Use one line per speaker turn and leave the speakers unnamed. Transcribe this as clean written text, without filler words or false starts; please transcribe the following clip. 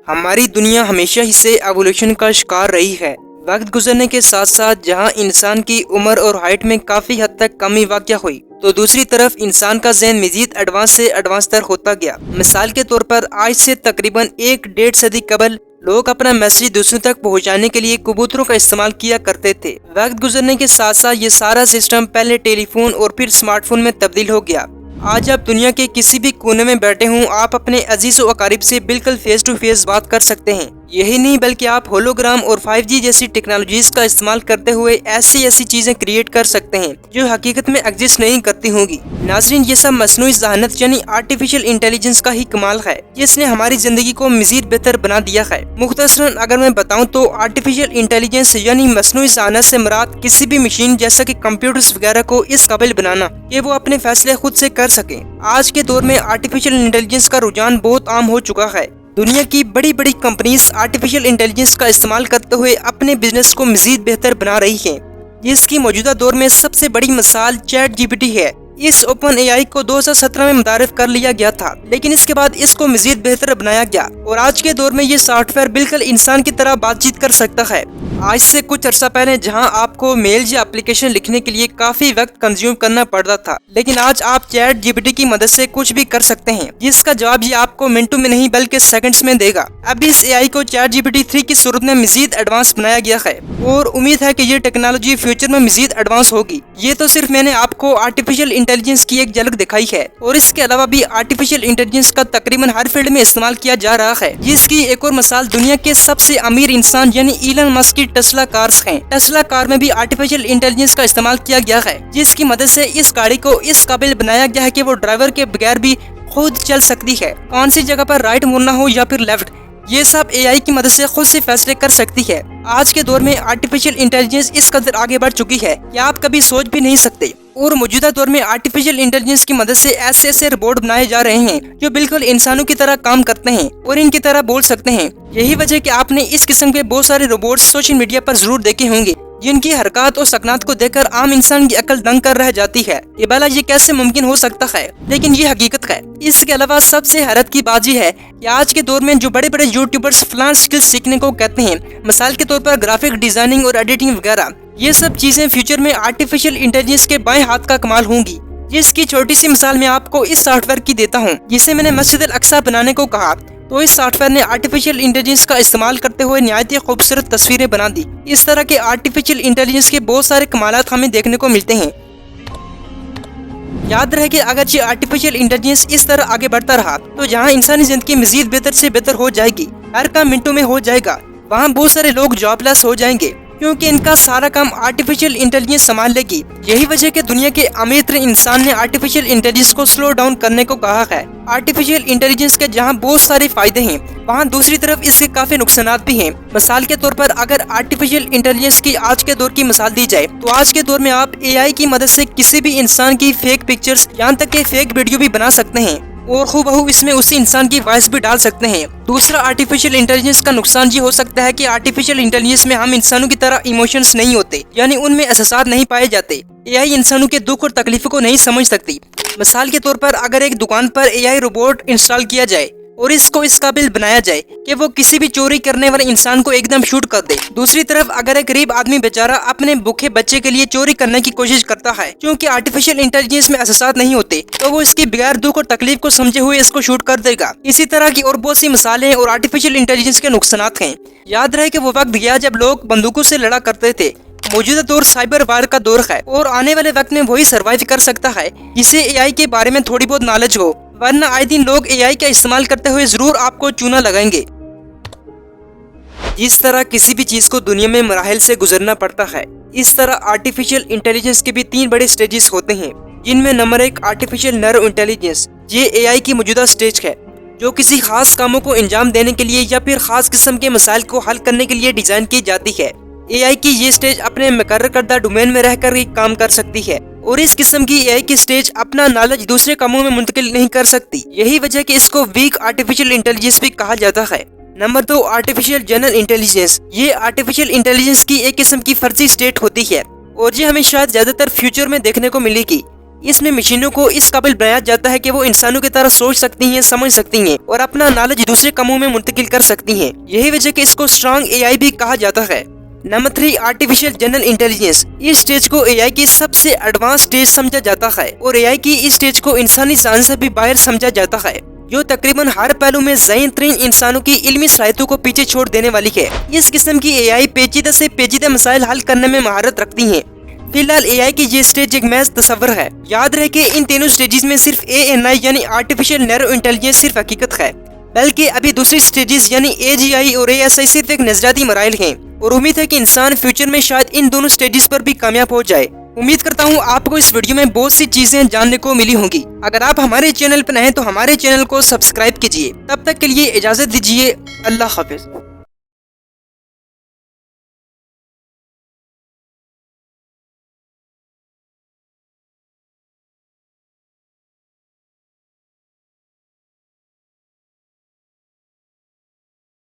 ہماری دنیا ہمیشہ ہی سے ایوولوشن کا شکار رہی ہے۔ وقت گزرنے کے ساتھ ساتھ جہاں انسان کی عمر اور ہائٹ میں کافی حد تک کمی واقع ہوئی، تو دوسری طرف انسان کا ذہن مزید ایڈوانس سے ایڈوانس تر ہوتا گیا۔ مثال کے طور پر آج سے تقریباً 1-1.5 صدی قبل لوگ اپنا میسج دوسروں تک پہنچانے کے لیے کبوتروں کا استعمال کیا کرتے تھے۔ وقت گزرنے کے ساتھ ساتھ یہ سارا سسٹم پہلے ٹیلی فون اور پھر اسمارٹ فون میں تبدیل ہو گیا۔ آج آپ دنیا کے کسی بھی کونے میں بیٹھے ہوں، آپ اپنے عزیز و اقارب سے بالکل فیس ٹو فیس بات کر سکتے ہیں۔ یہی نہیں بلکہ آپ ہولوگرام اور 5G جیسی ٹیکنالوجیز کا استعمال کرتے ہوئے ایسی چیزیں کریٹ کر سکتے ہیں جو حقیقت میں ایگزسٹ نہیں کرتی ہوں گی۔ ناظرین، یہ سب مصنوعی ذہانت یعنی آرٹیفیشل انٹیلیجنس کا ہی کمال ہے، جس نے ہماری زندگی کو مزید بہتر بنا دیا ہے۔ مختصراً اگر میں بتاؤں تو آرٹیفیشل انٹیلیجنس یعنی مصنوعی ذہانت سے مراد کسی بھی مشین جیسا کہ کمپیوٹرز وغیرہ کو اس قابل بنانا کہ وہ اپنے فیصلے خود سے کر سکیں۔ آج کے دور میں آرٹیفیشل انٹیلیجنس کا رجحان بہت عام ہو چکا ہے۔ دنیا کی بڑی کمپنیز آرٹیفیشل انٹیلیجنس کا استعمال کرتے ہوئے اپنے بزنس کو مزید بہتر بنا رہی ہیں، جس کی موجودہ دور میں سب سے بڑی مثال چیٹ جی پی ٹی ہے۔ اس اوپن اے آئی کو 2017 میں متعارف کر لیا گیا تھا، لیکن اس کے بعد اس کو مزید بہتر بنایا گیا اور آج کے دور میں یہ سافٹ ویئر بالکل انسان کی طرح بات چیت کر سکتا ہے۔ آج سے کچھ عرصہ پہلے جہاں آپ کو میل یا اپلیکیشن لکھنے کے لیے کافی وقت کنزیوم کرنا پڑتا تھا، لیکن آج آپ چیٹ جی پی ٹی کی مدد سے کچھ بھی کر سکتے ہیں، جس کا جواب یہ آپ کو منٹوں میں نہیں بلکہ سیکنڈز میں دے گا۔ اب اس اے آئی کو چیٹ جی پی ٹی 3 کی صورت میں مزید ایڈوانس بنایا گیا ہے اور امید ہے کہ یہ ٹیکنالوجی فیوچر میں مزید ایڈوانس ہوگی۔ یہ تو صرف میں نے آپ کو آرٹیفیشل انٹیلیجنس کی ایک جھلک دکھائی ہے، اور اس کے علاوہ بھی آرٹیفیشل انٹیلیجنس کا تقریباً ہر فیلڈ میں استعمال کیا جا رہا ہے، جس کی ایک اور مثال دنیا کے سب سے امیر انسان یعنی ایلن مسک کی ٹسلا کارز ہیں۔ ٹسلا کار میں بھی آرٹیفیشل انٹیلیجنس کا استعمال کیا گیا ہے، جس کی مدد سے اس گاڑی کو اس قابل بنایا گیا ہے کہ وہ ڈرائیور کے بغیر بھی خود چل سکتی ہے۔ کون سی جگہ پر رائٹ مڑنا ہو یا پھر لیفٹ، یہ سب اے آئی کی مدد سے خود سے فیصلے کر سکتی ہے۔ آج کے دور میں آرٹیفیشل انٹیلیجنس اس قدر آگے بڑھ چکی ہے کہ آپ کبھی سوچ بھی نہیں سکتے، اور موجودہ دور میں آرٹیفیشل انٹیلیجنس کی مدد سے ایسے روبوٹ بنائے جا رہے ہیں جو بالکل انسانوں کی طرح کام کرتے ہیں اور ان کی طرح بول سکتے ہیں۔ یہی وجہ کہ آپ نے اس قسم کے بہت سارے روبوٹس سوشل میڈیا پر ضرور دیکھے ہوں گے، جن کی حرکات اور سکنات کو دیکھ کر عام انسان کی عقل دنگ کر رہ جاتی ہے کہ بھلا یہ کیسے ممکن ہو سکتا ہے، لیکن یہ حقیقت ہے۔ اس کے علاوہ سب سے حیرت کی بات یہ ہے کہ آج کے دور میں جو بڑے یوٹیوبرز فلان سکل سیکھنے کو کہتے ہیں، مثال کے طور پر گرافک ڈیزائننگ اور ایڈیٹنگ وغیرہ، یہ سب چیزیں فیوچر میں آرٹیفیشل انٹیلیجنس کے بائیں ہاتھ کا کمال ہوں گی، جس کی چھوٹی سی مثال میں آپ کو اس سافٹ ویئر کی دیتا ہوں جسے میں نے مسجد الاقصی بنانے کو کہا۔ تو اس سافٹ ویئر نے آرٹیفیشل انٹیلیجنس کا استعمال کرتے ہوئے نہایت ہی خوبصورت تصویریں بنا دی۔ اس طرح کے آرٹیفیشل انٹیلیجنس کے بہت سارے کمالات ہمیں دیکھنے کو ملتے ہیں۔ یاد رہے کہ اگرچہ آرٹیفیشل انٹیلیجنس اس طرح آگے بڑھتا رہا تو جہاں انسانی زندگی مزید بہتر سے بہتر ہو جائے گی، ہر کام منٹوں میں ہو جائے گا، وہاں بہت سارے لوگ جاب لیس ہو جائیں گے، کیونکہ ان کا سارا کام آرٹیفیشل انٹیلیجنس سنبھال لے گی۔ یہی وجہ کہ دنیا کے امیر ترین انسان نے آرٹیفیشل انٹیلیجنس کو سلو ڈاؤن کرنے کو کہا ہے۔ آرٹیفیشل انٹیلیجنس کے جہاں بہت سارے فائدے ہیں، وہاں دوسری طرف اس کے کافی نقصانات بھی ہیں۔ مثال کے طور پر اگر آرٹیفیشل انٹیلیجنس کی آج کے دور کی مثال دی جائے تو آج کے دور میں آپ اے آئی کی مدد سے کسی بھی انسان کی فیک پکچرز یہاں تک کہ فیک ویڈیو بھی بنا سکتے ہیں اور بہو اس میں اسی انسان کی وائس بھی ڈال سکتے ہیں۔ دوسرا آرٹیفیشل انٹیلیجنس کا نقصان یہ ہو سکتا ہے کہ آرٹیفیشل انٹیلیجنس میں ہم انسانوں کی طرح ایموشنز نہیں ہوتے، یعنی ان میں احساسات نہیں پائے جاتے۔ اے آئی انسانوں کے دکھ اور تکلیفوں کو نہیں سمجھ سکتی۔ مثال کے طور پر اگر ایک دکان پر اے آئی روبوٹ انسٹال کیا جائے اور اس کو اس قابل بنایا جائے کہ وہ کسی بھی چوری کرنے والے انسان کو ایک دم شوٹ کر دے، دوسری طرف اگر ایک غریب آدمی بیچارہ اپنے بھوکے بچے کے لیے چوری کرنے کی کوشش کرتا ہے، کیونکہ آرٹیفیشل انٹیلیجنس میں احساسات نہیں ہوتے، تو وہ اس کی بغیر دکھ اور تکلیف کو سمجھے ہوئے اس کو شوٹ کر دے گا۔ اسی طرح کی اور بہت سی مثالیں اور آرٹیفیشل انٹیلیجنس کے نقصانات ہیں۔ یاد رہے کہ وہ وقت گیا جب لوگ بندوقوں سے لڑا کرتے تھے۔ موجودہ دور سائبر وار کا دور ہے اور آنے والے وقت میں وہی سروائیو کر سکتا ہے جسے اے آئی کے بارے میں تھوڑی بہت نالج ہو، ورنہ آئے دن لوگ اے آئی کا استعمال کرتے ہوئے ضرور آپ کو چونا لگائیں گے۔ جس طرح کسی بھی چیز کو دنیا میں مراحل سے گزرنا پڑتا ہے، اس طرح آرٹیفیشل انٹیلیجنس کے بھی 3 بڑے سٹیجز ہوتے ہیں، جن میں نمبر 1 آرٹیفیشل نرو انٹیلیجنس، یہ اے آئی کی موجودہ سٹیج ہے جو کسی خاص کاموں کو انجام دینے کے لیے یا پھر خاص قسم کے مسائل کو حل کرنے کے لیے ڈیزائن کی جاتی ہے۔ اے آئی کی یہ سٹیج اپنے مقرر کردہ ڈومین میں رہ کر ہی کام کر سکتی ہے، اور اس قسم کی اے آئی کی سٹیج اپنا نالج دوسرے کاموں میں منتقل نہیں کر سکتی۔ یہی وجہ کہ اس کو ویک آرٹیفیشل انٹیلیجنس بھی کہا جاتا ہے۔ نمبر 2 آرٹیفیشل جنرل انٹیلیجنس، یہ آرٹیفیشل انٹیلیجنس کی ایک قسم کی فرضی سٹیٹ ہوتی ہے، اور یہ ہمیں شاید زیادہ تر فیوچر میں دیکھنے کو ملے گی۔ اس میں مشینوں کو اس قابل بنایا جاتا ہے کہ وہ انسانوں کی طرح سوچ سکتی ہیں، سمجھ سکتی ہیں اور اپنا نالج دوسرے کاموں میں منتقل کر سکتی ہیں۔ یہی وجہ کہ اس کو اسٹرانگ اے آئی بھی کہا جاتا ہے۔ Number 3، artificial general intelligence. اس سٹیج کو اے آئی کی سب سے ایڈوانس سٹیج سمجھا جاتا ہے اور اے آئی کی اس سٹیج کو انسانی ذہن سے بھی باہر سمجھا جاتا ہے، جو تقریباً ہر پہلو میں ذہین ترین انسانوں کی علمی صلاحیتوں کو پیچھے چھوڑ دینے والی ہے۔ اس قسم کی اے آئی پیچیدہ سے پیچیدہ مسائل حل کرنے میں مہارت رکھتی ہیں۔ فی الحال اے آئی کی یہ سٹیج ایک محض تصور ہے۔ یاد رہے کہ ان تینوں سٹیجز میں صرف ANI یعنی آرٹیفیشل نیرو انٹیلیجنس صرف حقیقت ہے، بلکہ ابھی دوسری سٹیجز یعنی AGI اور ASI صرف ایک نظریاتی مراحل ہیں، اور امید ہے کہ انسان فیوچر میں شاید ان دونوں سٹیجز پر بھی کامیاب ہو جائے۔ امید کرتا ہوں آپ کو اس ویڈیو میں بہت سی چیزیں جاننے کو ملی ہوں گی۔ اگر آپ ہمارے چینل پر نئے ہیں تو ہمارے چینل کو سبسکرائب کیجیے۔ تب تک کے لیے اجازت دیجیے، اللہ حافظ۔